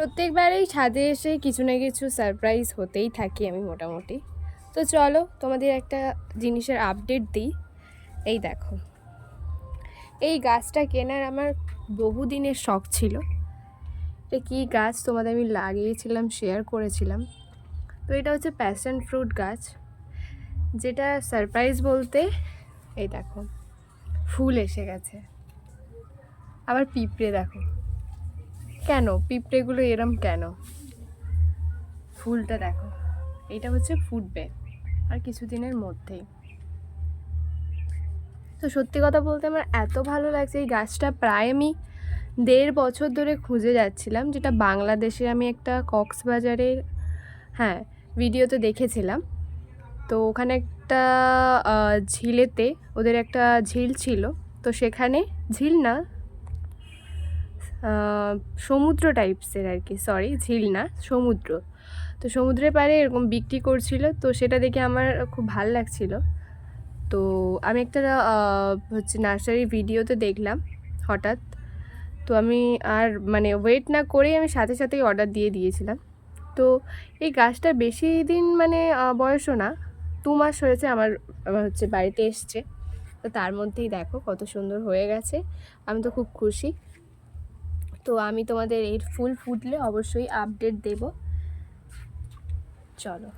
প্রত্যেকবারেই ছাদে এসে কিছু না কিছু সারপ্রাইজ হতেই থাকি আমি মোটামুটি। তো চলো তোমাদের একটা জিনিসের আপডেট দিই। এই দেখো, এই গাছটা কেনার আমার বহুদিনের শখ ছিল। এটা কী গাছ তোমাদের আমি লাগিয়েছিলাম, শেয়ার করেছিলাম। তো এটা হচ্ছে প্যাশন ফ্রুট গাছ, যেটা সারপ্রাইজ বলতে এই দেখো ফুল এসে গেছে। আবার পিঁপড়ে দেখো, কেন পিঁপড়েগুলো এরম কেন? ফুলটা দেখো, এটা হচ্ছে ফুটবে আর কিছুদিনের মধ্যেই। তো সত্যি কথা বলতে আমার এত ভালো লাগছে এই গাছটা। প্রায় আমি 1.5 বছর ধরে খুঁজে যাচ্ছিলাম, যেটা বাংলাদেশে আমি একটা কক্সবাজারের ভিডিওতে দেখেছিলাম। তো ওখানে একটা ঝিলেতে, ওদের একটা ঝিল ছিল, তো সেখানে ঝিল না, সমুদ্র টাইপসের আর কি, সরি ঝিল না সমুদ্র। তো সমুদ্রের পাড়ে এরকম বিক্রি করছিল, তো সেটা দেখে আমার খুব ভাল লাগছিল। তো আমি একটা হচ্ছে নার্সারি ভিডিওতে দেখলাম হঠাৎ। তো আমি আর মানে ওয়েট না করেই আমি সাথে সাথেই অর্ডার দিয়ে দিয়েছিলাম। তো এই গাছটা বেশি দিন মানে বয়সও না, 2 মাস হয়েছে আমার হচ্ছে বাড়িতে এসছে। তো তার মধ্যেই দেখো কত সুন্দর হয়ে গেছে, আমি তো খুব খুশি। তো আমি তোমাদের এই ফুল ফুটলে অবশ্যই আপডেট দেব। চলো।